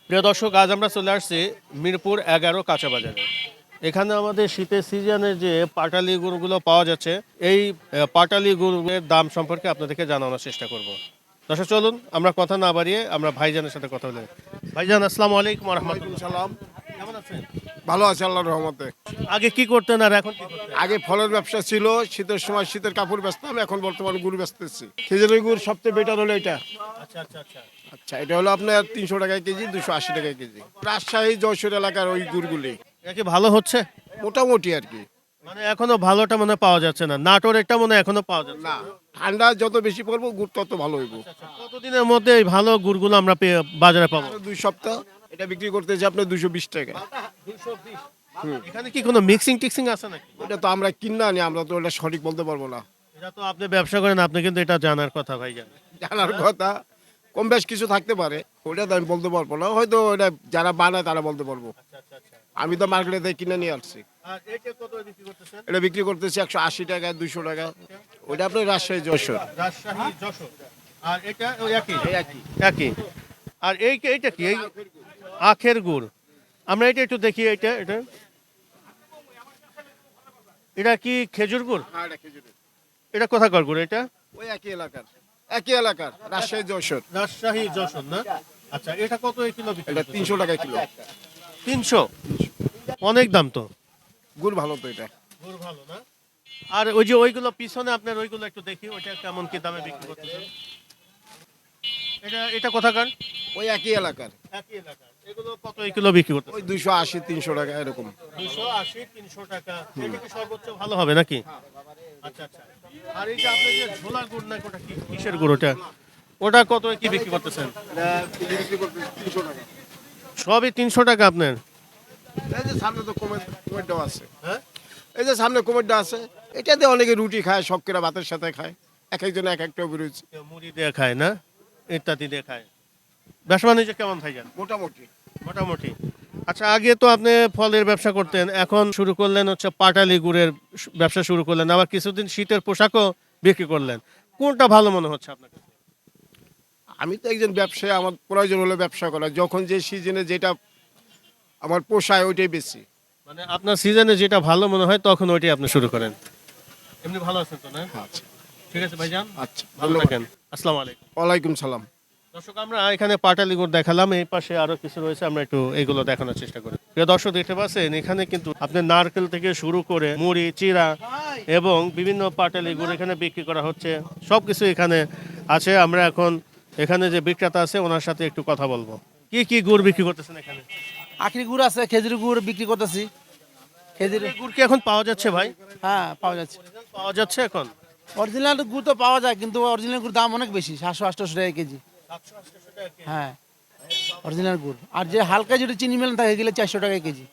প্রিয় দর্শক, আজ আমরা চলে আসছি মিরপুর 11 কাঁচা বাজারে। এখানে আমাদের শীতের সিজনে যে পাটালি গুড়গুলো পাওয়া যাচ্ছে, এই পাটালি গুড়ের দাম সম্পর্কে আপনাদেরকে জানানোর চেষ্টা করব। দর্শক চলুন, আমরা কথা না বাড়িয়ে আমরা ভাইজানের সাথে কথা বলি। ভাইজান, আসসালামু আলাইকুম রহমতুল্লাহ। সালাম। কেমন আছেন? ভালো আছে আল্লাহর রহমতে। আগে কি করতেন আর এখন কি করতেন? আগে ফলের ব্যবসা ছিল, শীতের সময় শীতের কাপড় বেচতাম, এখন বর্তমান গুড় বেচতেছি। খেজুরের গুড় সবচেয়ে বেটার হলো এটা। আচ্ছা আচ্ছা আচ্ছা। আচ্ছা, এটা হলো আপনার 300 টাকা কেজি, 280 টাকা কেজি। রাজশাহী যশোর এলাকার ওই গুড়গুলি এটা কি ভালো হচ্ছে? মোটামুটি আর কি। মানে এখনো ভালোটা মনে হয় পাওয়া যাচ্ছে না, নাটোর একটা মনে হয় এখনো পাওয়া যাচ্ছে না, ঠান্ডা যত বেশি পড়বো গুড় তত ভালো হইব। আচ্ছা, কতদিনের মধ্যে এই ভালো গুড়গুলো আমরা বাজারে পাবো? আরো 2 সপ্তাহ এটা বিক্রি করতেছি আপনার 220 টাকা। 220। এখানে কি কোনো মিক্সিং টিক্সিং আছে নাকি? এটা তো আমরা কিনা আনি, আমরা তো এটা সঠিক বলতে পারবো না। এটা তো আপনি ব্যবসা করেন, আপনি কিন্তু এটা জানার কথা ভাইজান। জানার কথা কম বেশ কিছু থাকতে পারে, ওটা তো আমি বলতে পারবো না। হয়তো এটা যারা বানায় তারা বলতে পারবো। আচ্ছা আচ্ছা আচ্ছা। আমি তো মার্কেটে থেকে কিনে নিয়ে আসছি। আর এটা কত বিক্রি করতেছেন? এটা বিক্রি করতেছি 180 টাকা, 200 টাকা। ওইটা আপনার রাজশাহী যশোর রাজশাহী যশোর। আর এটা ওই একই একই। একই। আর এইটা কি? এই আখের গুড়। আমরা এটা একটু দেখি। এটা এটা এটা কি খেজুর গুড়? এটা কোথাকার গুড় এটা? ওই একই এলাকার রাজশাহী যশোর। রাজশাহী যশোর না? আচ্ছা, এটা কত কিলো বিক্রি এটা করতেছেন? 300 টাকা কিলো। 300। অনেক দাম তো। গুড় ভালো তো এটা। গুড় ভালো না? আর ওই যে ওইগুলো পিছনে আপনার ওইগুলো একটু দেখি, ওইটা কেমন কি দামে বিক্রি করতেছেন? এটা এটা কোথাকার? ওই একই এলাকার। একই এলাকার। এগুলো কত কিলো বিক্রি ওই করতেছেন? 280 300 টাকা এরকম। 280 300 টাকা। এটা কি সর্বোচ্চ ভালো হবে নাকি? আচ্ছা আচ্ছা। আর এই যে আপনি যে ঝোলা গুড় না, ওটা কি কিসের গুড় ওটা? ওটা কত কি বিক্রি করতেছেন? এটা কেজি বিক্রি করতেছি 300 টাকা। সবই 300 টাকা আপনার? এই যে সামনে তো কুমেরটাও আছে। হ্যাঁ? এই যে সামনে কুমেরটা আছে, এটাতে অনেকে রুটি খায়, শক্কেরা ভাতের সাথে খায়। এক একজন এক একটা অভিরুচি। কেউ মুড়ি দিয়ে খায় না, ইত্যাদি দিয়ে খায়। ব্যবসা বাণিজ্য কেমন ভাইজান? মোটামুটি। মোটামুটি। আচ্ছা, আগে তো আপনি ফলের ব্যবসা করতেন, এখন শুরু করলেন হচ্ছে পাটালি গুড়ের ব্যবসা শুরু করলেন, আবার কিছুদিন শীতের পোশাকও বিক্রি করলেন। কোনটা ভালো মনে হচ্ছে আপনার কাছে? আমি তো একজন ব্যবসায়ী, আমার প্রয়োজন হলো ব্যবসা করা। যখন যে সিজনে যেটা আমার পোষায় ওইটাই বেশি। মানে আপনার সিজনে যেটা ভালো মনে হয় তখন ওইটাই আপনি শুরু করেন। এমনি ভালো আছেন তো না? আচ্ছা ঠিক আছে ভাইজান, আচ্ছা, ভালো ধন্যবাদ। থাকেন। আসসালামু আলাইকুম। ওয়ালাইকুম সালাম। দর্শক, আমরা এখানে পাটালি গুড় দেখালাম, এই পাশে আরো কিছু রয়েছে, আমরা একটু এইগুলো দেখানোর চেষ্টা করি। প্রিয় দর্শক, দেখতে পাচ্ছেন এখানে কিন্তু আপনার নারকেল থেকে শুরু করে মুড়ি, চিড়া এবং বিভিন্ন পাটালি গুড় এখানে বিক্রি করা হচ্ছে। সবকিছু এখানে আছে। আমরা এখন এখানে যে বিক্রেতা আছে ওনার সাথে একটু কথা বলবো। কি কি গুড় বিক্রি করতেছেন এখানে? আখরি গুড় আছে, খেজুর গুড় বিক্রি করতেছি। খেজুর, এই গুড় কি এখন পাওয়া যাচ্ছে ভাই? হ্যাঁ পাওয়া যাচ্ছে। পাওয়া যাচ্ছে এখন? অরিজিনাল গুড় তো পাওয়া যায়, কিন্তু অরিজিনাল গুড় দাম অনেক বেশি, 700-800 টাকা কেজি। হ্যাঁ, অরিজিনাল গুড়। আর যে হালকা যেটা চিনি মেলান থাকে গেলে 400 টাকা কেজি,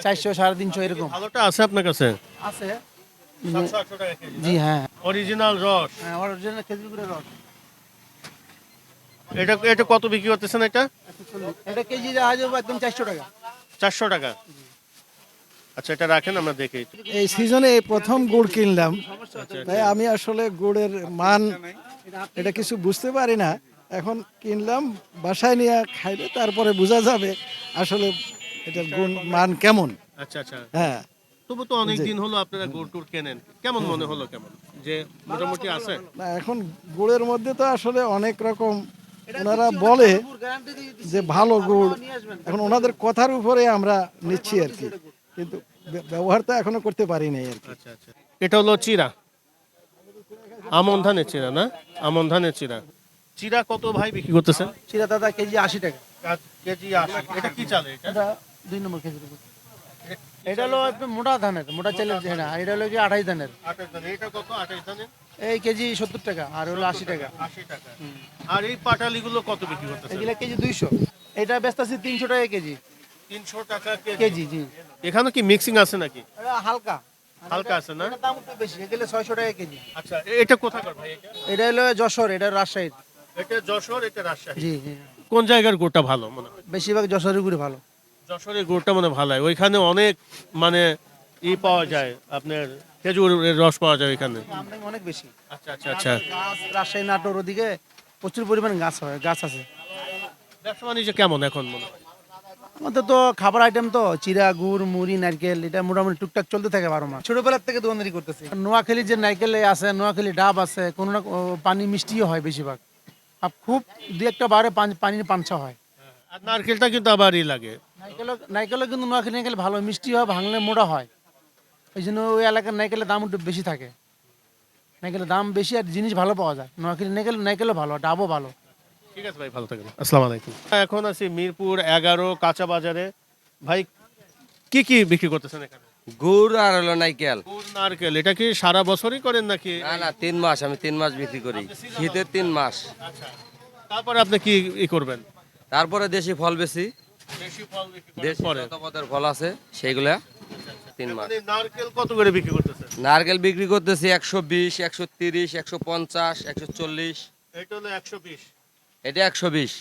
400 350 এরকম ভালোটা আছে আপনার কাছে? আছে। 700-800 টাকা কেজি। জি হ্যাঁ, অরিজিনাল রস। হ্যাঁ অরিজিনাল খেজুর গুড়ের রস। এটা এটা কত বিক্রি করতেছেন এটা? এটা কেজি দেখা যাবে একদম 400 টাকা। 400 টাকা। আচ্ছা, এটা রাখেন, আমরা দেখি। এই সিজনে এই প্রথম গুড় কিনলাম, তাই আমি আসলে গুড়ের মান এটা কিছু বুঝতে পারি না। এখন কিনলাম, বাসায় নিয়ে খাইলে তারপরে বোঝা যাবে আসলে এটার গুণ মান কেমন। আচ্ছা আচ্ছা। হ্যাঁ, তবু তো অনেক দিন হলো আপনারা গুড় টুর কেনেন, কেমন মনে হলো, কেমন যে মোটামুটি আছে? না এখন গুড়ের মধ্যে তো আসলে অনেক রকম ওনারা বলে যে ভালো গুড়, এখন ওনাদের কথার উপরে আমরা নিচ্ছি আর কি, কিন্তু ব্যবহারটা এখনো করতে পারি নাই আর কি। আচ্ছা আচ্ছা। এটা হলো চিরা, আমন ধানের চিরা না? আমন ধানের চিরা। চিরা কত ভাই বিক্রি করতেছেন? চিরা দাদা কেজি 80 টাকা। কেজি 80। এটা কি চালে এটা? এটা 2 নম্বর খেজুর গুড়। এটা হলো একদম মোটা ধানের, মোটা চালের যেটা, আর এটা হলো কি 28 ধানের। 28 ধানের। এটা কত? 28 ধানের এই কেজি 70 টাকা, আর হলো 80 টাকা। 80 টাকা। আর এই পাটালিগুলো কত বিক্রি করতেছেন? এগুলা কেজি 200। এটা বেচতেছি 300 টাকা কেজি। 300 টাকা কেজি। কেজি জি। এখানে কি মিক্সিং আছে নাকি? এটা হালকা, হালকা আছে না? এটার দাম একটু বেশি, এগুলো 600 টাকা কেজি। আচ্ছা, এটা কোথাকার ভাই এটা? এটা হলো যশোর, এটা রাজশাহীর। এটা যশোর, এটা রাজশাহী। জি জি। কোন জায়গার গুড়টা ভালো মনে হয়? বেশিরভাগ যশোরের গুড়ি ভালো। যশোরের গুড়টা মানে ভালো হয়, ওইখানে অনেক মানে পাওয়া যায়, আপনার খেজুরের রস পাওয়া যায় ওইখানে। আমদানি অনেক বেশি। আচ্ছা আচ্ছা আচ্ছা। গাছ রাজশাহী নাটোর ওদিকে প্রচুর পরিমাণে গাছ হয়, গাছ আছে। ব্যবসা বাণিজ্য কেমন এখন মনে হয়? আমাদের তো খাবার আইটেম তো চিরা গুড় মুড়ি নারকেল এটা মোটামুটি টুকটাক চলতে থাকে 12 মাস ছোটবেলার থেকে দোকানদারি করতেছি। নোয়াখালীর যে নারকেল আছে, নোয়াখালী ডাব আছে, কোনো না পানি মিষ্টিও হয় বেশিরভাগ, আর খুব দু একটা বারে পানির পাঞ্চা হয়। আর নারকেলটা কিন্তু আবারই লাগে। নারকেলও কিন্তু নোয়াখালী নারকেল ভালো মিষ্টি হয়, ভাঙলে মোটা হয়, ওই জন্য ওই এলাকার নারকেলের দাম একটু বেশি থাকে। নারকেলের দাম বেশি আর জিনিস ভালো পাওয়া যায়। নোয়াখালী নারকেলও ভালো, ডাবও ভালো। ঠিক আছে ভাই, ভালো থাকবেন। আসসালামু আলাইকুম। এখন আছি মিরপুর 11 কাঁচা বাজারে। ভাই কি কি বিক্রি করতেছেন এখানে? গুড় আর হলো নাইকেল। গুড়, নারকেল, এটা কি সারা বছরই করেন নাকি? না না, 3 মাস, আমি 3 মাস বিক্রি করি, শীতের 3 মাস। আচ্ছা, তারপরে আপনি কি করবেন? তারপরে দেশি ফল বেশি, দেশি ফল বিক্রি করার দেশি পরে যত পদের ফল আছে সেইগুলা 3 মাস। আপনি নারকেল কত করে বিক্রি করতেছেন? নারকেল বিক্রি করতেছি 120, 130, 150, 140। এটা হলো 120। এটা 120,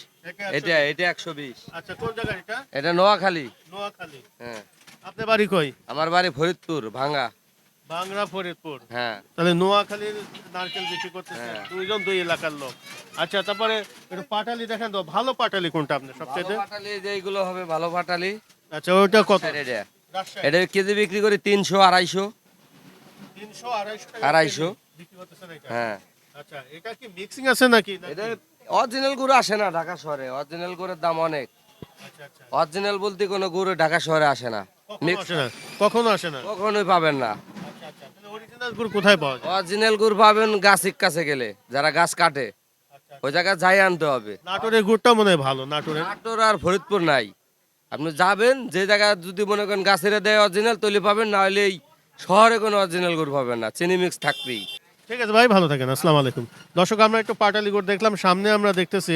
এটা এটা 120। আচ্ছা, কোন জায়গা এটা? এটা নোয়াখালী। নোয়াখালী। হ্যাঁ, আপনার বাড়ি কই? আমার বাড়ি ফরিদপুর ভাঙ্গা। বাংলা ফরিদপুর। হ্যাঁ, তাহলে নোয়াখালীর নারকেল বিক্রি করতেছেন হ্যাঁ। দুই এলাকার লোক। আচ্ছা, তারপরে একটু পাটালি দেখেন তো, ভালো পাটালি কোনটা আপনার ভালো সবচেয়ে? পাটালি যেগুলো হবে, ভালো পাটালি। আচ্ছা, ওইটা কত? এটা রাজশাহী। এটা কেজি বিক্রি করি 300, 250। 300 250 টাকা 250 কেজি বিক্রি করতেছেন এটা? হ্যাঁ, আচ্ছা, এটা কি মিক্সিং আছে নাকি? এটা অরিজিনাল গুড় আসে না ঢাকা শহরে। অরিজিনাল গুড়ের দাম অনেক। আচ্ছা আচ্ছা, অরিজিনাল বলতে কোনো গুড় ঢাকা শহরে আসে না, কখনো আসে না? কখনো আসে না? কখনোই পাবেন না। আচ্ছা আচ্ছা, তাহলে অরিজিনাল গুড় কোথায় পাওয়া যায়? অরিজিনাল গুড় পাবেন গাছের কাছে গেলে, যারা গাছ কাটে ওই জায়গায় যাই আনতে হবে। নাটোরের গুড়টা মনে হয় ভালো। নাটোরের নাটোর আর ফরিদপুর নাই, আপনি যাবেন যে জায়গায় যদি মনে করেন গাছের দেয় অরিজিনাল তৈরি পাবেন, না হলে এই শহরে কোনো অরিজিনাল গুড় পাবেন না, চিনি মিক্স থাকবেই। ঠিক আছে ভাই, ভালো থাকেন। আসসালামু আলাইকুম। দর্শক, আমরা একটু পাটালি গুড় দেখলাম। সামনে আমরা দেখতেছি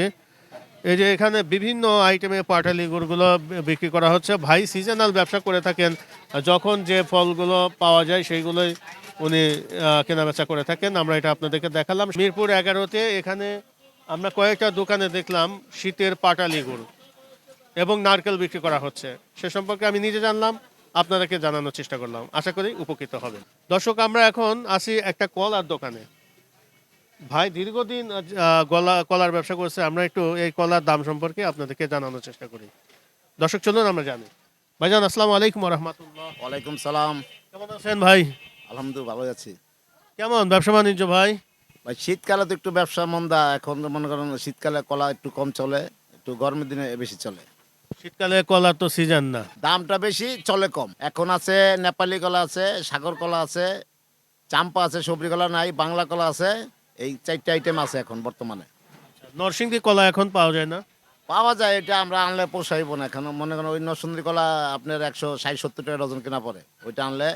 এই যে এখানে বিভিন্ন আইটেমে পাটালি গুড়গুলো বিক্রি করা হচ্ছে। ভাই সিজনাল ব্যবসা করে থাকেন, যখন যে ফলগুলো পাওয়া যায় সেইগুলোই উনি কেনাবেচা করে থাকেন। আমরা এটা আপনাদেরকে দেখালাম মিরপুর 11-তে। এখানে আমরা কয়েকটা দোকানে দেখলাম শীতের পাটালি গুড় এবং নারকেল বিক্রি করা হচ্ছে। সে সম্পর্কে আমি নিজে জানলাম, আপনাদেরকে জানানোর চেষ্টা করলাম। আশা করি উপকৃত হবে। দর্শক, আমরা এখন আসি একটা কলার দোকানে। ভাই দীর্ঘদিন কলার ব্যবসা করছে। আমরা একটু এই কলার দাম সম্পর্কে আপনাদেরকে জানানোর চেষ্টা করি। দর্শক, চলুন আমরা জানি। ভাইজান, আসসালামু আলাইকুম রহমতুল্লাহ। ওয়ালাইকুম সালাম। কেমন আছেন ভাই? আলহামদুলিল্লাহ ভালো আছি কেমন ব্যবসা বাণিজ্য ভাই? ভাই। শীতকালে তো একটু ব্যবসা মন্দা, এখন তো মনে করেন শীতকালে কলা একটু কম চলে, একটু গরমের দিনে বেশি চলে। শীতকালে কলার তো সিজন না। দামটা বেশি, চলে কম। এখন আছে নেপালি কলা আছে, সাগর কলা আছে, চাম্পা আছে, সবরি কলা নাই, বাংলা কলা আছে। এই 4টে আইটেম আছে এখন বর্তমানে। নরসিংদী কলা এখন পাওয়া যায় না? পাওয়া যায়, এটা আমরা আনলে পোষাইব না। এখন মনে করেন ওই নরসুন্দরী কলা আপনার 160-70 টাকা ডজন কেনা পড়ে, ওইটা আনলে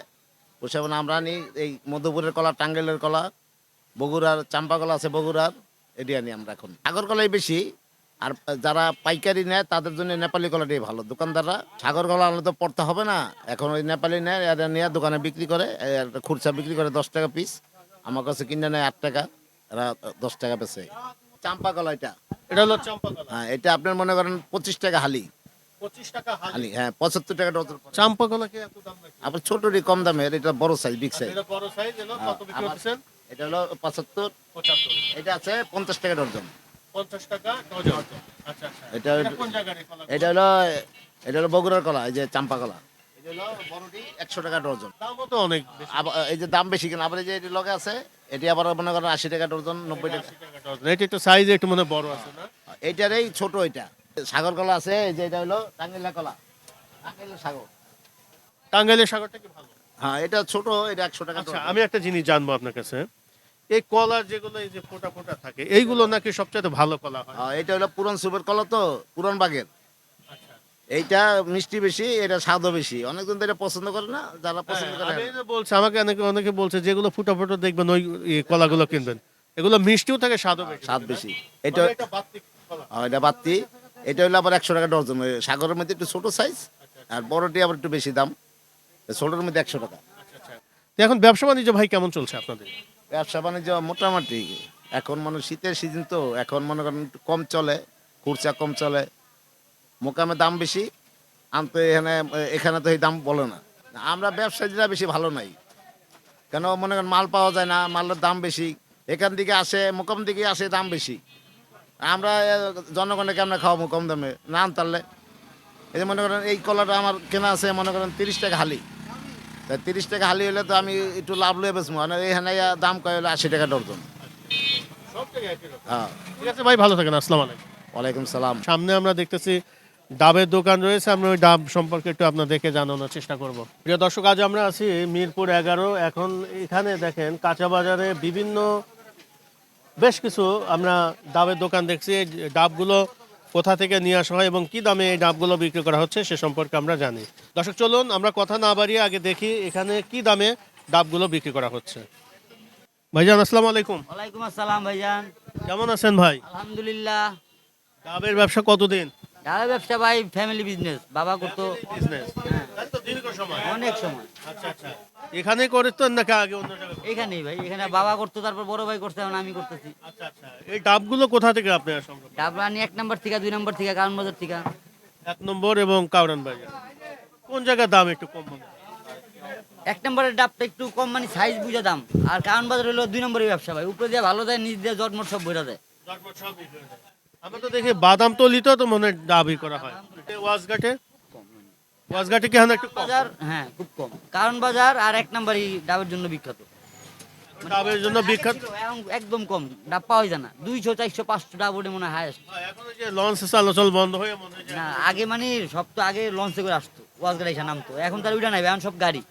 পোষাইব না। আমরা আনি এই মধুপুরের কলা, টাঙ্গাইলের কলা, বগুড়ার চাম্পা কলা আছে, বগুড়ার এটি আনি আমরা। এখন সাগর কলাই বেশি, আর যারা পাইকারি নেয় তাদের জন্য নেপালি কলাটাই ভালো। দোকানদাররা সাগর কলা আনলে তো পড়তে হবে না, এখন ওই নেপালি নেয়, এরা নিয়ে দোকানে বিক্রি করে, একটা খুরসা বিক্রি করে 10 টাকা পিস। আমার কাছে কিনে নেয় 8 টাকা, এরা 10 টাকা বেচে। চাম্পা কলা এটা, এটা হলো চম্পা কলা। হ্যাঁ, এটা আপনার মনে করেন 25 টাকা হালি। 25 টাকা হালি। হালি, হ্যাঁ, 75 টাকা ডজন। চাম্পা কলা কি এত দাম নাকি? আবার ছোটটি কম দামের, এটা বড় সাইজ, বিগ সাইজ। এটা বড় সাইজ, এলো কত বিক্রি করতেছেন? এটা হলো 75, 75। এটা আছে 50 টাকা ডজন। 50 টাকা ডজন। আচ্ছা আচ্ছা, এটা এটা কোন জায়গার এই কলা? এটা হলো বগুড়ার কলা, এই যে চাম্পা কলা। এটা হলো বড়টি 100 টাকা ডজন। দামও তো অনেক বেশি। আবার এই যে দাম বেশি কেন, আবার এই যে এটি লগে আছে, এটি আবার মনে করেন 80 টাকা ডজন, 90 টাকা। 80 টাকা ডজন। এটা একটু সাইজ একটু মনে হয় বড় আছে না? এইটার এই ছোট, এটা সাগর কলা আছে, এই যে এটা হলো টাঙ্গাইলা কলা, টাঙ্গাইলের সাগর। টাঙ্গাইলের সাগরটা কি ভালো? হ্যাঁ, এটা ছোট, এটা 100 টাকা আচ্ছা, ডজন। আমি একটা জিনিস জানবো আপনার কাছে। এই কলার যেগুলো এই যে ফোটা ফোটা থাকে, এইগুলো নাকি সবচেয়ে ভালো কলা হয়? এটা হলো পুরান সুপের কলা, তো পুরান বাগের। আচ্ছা, এইটা মিষ্টি বেশি, এটা স্বাদও বেশি। অনেকজন তো এটা পছন্দ করে না, যারা পছন্দ করে। আমি এই যে বলছি, আমাকে অনেকে বলছে যেগুলো ফুটা ফুটা দেখবেন ওই কলাগুলো কিনবেন, এগুলো মিষ্টিও থাকে, স্বাদও বেশি। স্বাদ বেশি। এটা মানে এটা বাড়তি কলা। এটা বাত্তি, এটা হলো আবার 100 টাকা ডজন। ওই সাগরের মধ্যে একটু ছোট সাইজ, আর বড়টি আবার একটু বেশি দাম। ছোটোর মধ্যে 100 টাকা। আচ্ছা আচ্ছা। তো এখন ব্যবসা বাণিজ্য ভাই কেমন চলছে আপনাদের? ব্যবসা বাণিজ্য মোটামুটি। এখন মানে শীতের সিজন তো, এখন মনে করেন একটু কম চলে, খুরচা কম চলে, মোকামে দাম বেশি। আনতে এখানে তো এই দাম বলে না। আমরা ব্যবসায়ীরা বেশি ভালো নাই, কেন মনে করেন মাল পাওয়া যায় না, মালের দাম বেশি। এখান থেকে আসে, মোকাম থেকে আসে, দাম বেশি। আমরা জনগণে কেমন খাওয়াবো কম দামে না আনতারলে? এই যে মনে করেন এই কলাটা আমার কেনা আছে মনে করেন 30 টাকা হালি, তাই 30 টাকা হালি হলে তো আমি একটু লাভ লয়ে বেচবো, মানে এখানে দাম কয় হলো 80 টাকা ডর্জন। হ্যাঁ, ঠিক আছে ভাই, ভালো থাকেন, আসসালামু আলাইকুম। ওয়ালাইকুম সালাম। সামনে আমরা দেখতেছি ডাবের দোকান রয়েছে, আমরা ওই ডাব সম্পর্কে একটু আপনাদেরকে জানানোর চেষ্টা করব। প্রিয় দর্শক, আজ আমরা আছি মিরপুর 11। এখন এখানে দেখেন কাঁচা বাজারে বিভিন্ন বেশ কিছু আমরা ডাবের দোকান দেখছি। এই ডাবগুলো কোথা থেকে নিয়ে আসা হয় এবং কি দামে এই ডাবগুলো বিক্রি করা হচ্ছে সে সম্পর্কে আমরা জানি। দর্শক চলুন আমরা কথা না বাড়িয়ে আগে দেখি এখানে কি দামে ডাবগুলো বিক্রি করা হচ্ছে। ভাইজান আসসালামু আলাইকুম। ওয়ালাইকুম আসসালাম ভাইজান। কেমন আছেন ভাই? আলহামদুলিল্লাহ। ডাবের ব্যবসা কতদিন? ডালের ব্যবসা ভাই ফ্যামিলি বিজনেস, বাবা করতো বিজনেস তো দীর্ঘ সময়। অনেক সময়। আচ্ছা আচ্ছা, এখানেই করতেন নাকি আগে অন্য জায়গায়? এখানেই ভাই, এখানে বাবা করতো, তারপর বড় ভাই করতে, এখন আমি করতেছি। আচ্ছা আচ্ছা, এই ডাবগুলো কোথা থেকে আপনারা সংগ্রহ করেন? ডাবরা আনি 1 নম্বর থেকে, 2 নম্বর থেকে, কারণ বাজার থেকে। 1 নম্বর এবং কাউরান বাজার। কোন জায়গার দাম একটু কম মনে হয়? 1 নম্বরের ডাবটা একটু কম, মানে সাইজ বুঝে দাম। আর কারণ বাজার হলো 2 নম্বরের ব্যবসা ভাই, উপরে দিয়ে ভালো দেয়, নিচ দিয়ে জটমট সব বইরা দেয়। আমরা তো দেখি বাদাম তলিতেও তো মনে হয় ডাবই করা হয়। ওয়াজঘাটে, ওয়াজঘাটে কি এখন একটু কম? বাজার হ্যাঁ খুব কম। কারণ বাজার আর 1 নম্বরই ডাবের জন্য বিখ্যাত। ডাবের জন্য বিখ্যাত। এখন একদম কম ডাব পাওয়া যায় না, 200, 400, 500 ডাব ওঠে মনে হয় হায়েস্ট। এখন ওই যে লঞ্চ চলাচল বন্ধ হয়ে মনে হয় যে না, আগে মানে সব তো আগে লঞ্চে করে আসতো, ওয়াজগাড়ি এসে নামতো। এখন তার ওইটা নাই, এখন সব গাড়ি।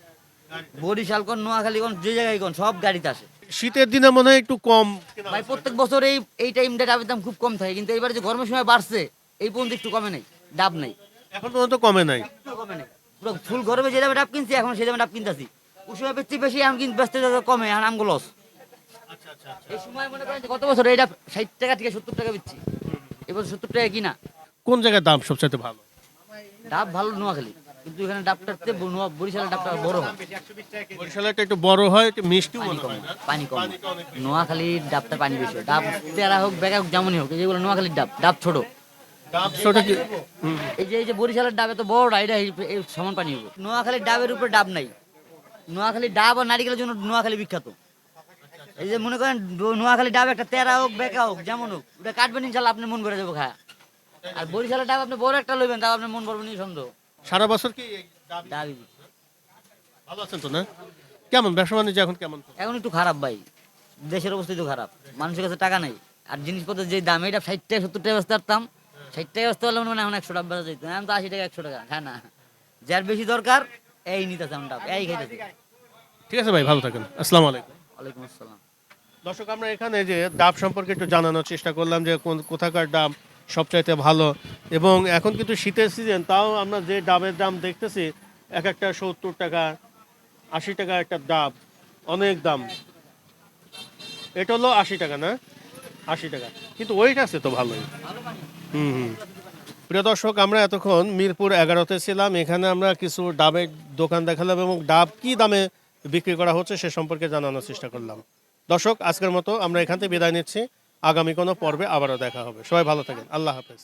বরিশাল কোন, নোয়াখালী কোন, যে জায়গায় কোন, সব গাড়িতে আসে। শীতের দিনে মনে হয় একটু কম কেনা ভাই হয়। প্রত্যেক বছর এই টাইমটা ডাবের দাম খুব কম থাকে, কিন্তু এবারে যে গরমের সময় বাড়ছে, এই পর্যন্ত একটু কমে নাই, ডাব নাই, এখন পর্যন্ত কমে নাই। একটু কমে নাই। পুরো ফুল গরমে যে দামে ডাব কিনছি, এখন সেই দামে ডাব কিনতেছি। ওই সময় বেচছি বেশি, এখন কিন্তু ব্যস্ত কমে, এখন আমগুলো লস। এই সময় মনে করেন যে গত বছর এই ডাব 60 টাকা থেকে 70 টাকা বেচছি, এবার 70 টাকা কিনা। কোন জায়গার দাম সবচেয়ে ভালো? ডাব ভালো নোয়াখালী, কিন্তু এখানে ডাবটার চেয়ে বরিশালের ডাবটা বড় হয়, বরিশালেরটা একটু বড় হয়, একটু মিষ্টিও মনে হয় না? পানি কম। নোয়াখালীর ডাবটা পানি বেশি হয়। ডাব তেরা হোক, বেগা হোক, যেমনই হোক, যেগুলো নোয়াখালীর ডাব, ডাব ছোট। ডাব ছোট কি? এই যে বরিশালের ডাব এত বড়, এটা এই সমান পানি হবে। নোয়াখালীর ডাবের উপরে ডাব নাই। নোয়াখালীর ডাব আর নারিকেলের জন্য নোয়াখালী বিখ্যাত। এই যে মনে করেন নোয়াখালীর ডাব একটা তেরা হোক, বেকা হোক, যেমন হোক, ওটা কাটবেন ইনশাল্লাহ, আপনি মন ভরে যাবো খায়। আর বরিশালের ডাব আপনি বড় একটা লইবেন, তাও আপনার মন ভরবে নি সন্দেহ। সারা বছর কি এই ডাবই ভালো আছেন তো না? কেমন ব্যবসা বাণিজ্য এখন কেমন? এখন একটু খারাপ ভাই, দেশের অবস্থা একটু খারাপ, মানুষের কাছে টাকা নেই। আর জিনিসপত্রের যে দাম, এটা 60 টাকা 70 টাকা বেচতে পারতাম, 60 টাকা বেচতে পারলে মানে এখন 100 টাকা বেচা যেত, এখন তো 80 টাকা 100 টাকা খায় না। যার বেশি দরকার এই নিতেছে, আমরা এই খাইতেছি। ঠিক আছে ভাই, ভালো থাকেন, আসসালামু আলাইকুম। ওয়ালাইকুম আসসালাম। দর্শক, আমরা এখানে যে ডাব সম্পর্কে একটু জানানোর চেষ্টা করলাম যে কোথাকার ডাব সবচাইতে ভালো। এবং এখন কিন্তু শীতের সিজন, তাও আমরা যে ডাবের দাম দেখতেছি এক একটা 70 টাকা 80 টাকা একটা ডাব, অনেক দাম। এটা হলো 80 টাকা না? 80 টাকা, কিন্তু ওয়েট আছে তো ভালোই। হুম হুম। প্রিয় দর্শক, আমরা এতক্ষণ মিরপুর 11-তে ছিলাম। এখানে আমরা কিছু ডাবের দোকান দেখালাম এবং ডাব কি দামে বিক্রি করা হচ্ছে সে সম্পর্কে জানানোর চেষ্টা করলাম। দর্শক, আজকের মতো আমরা এখান থেকে বিদায় নিচ্ছি। আগামী কোনো পর্বে আবারও দেখা হবে। সবাই ভালো থাকেন, আল্লাহ হাফেজ।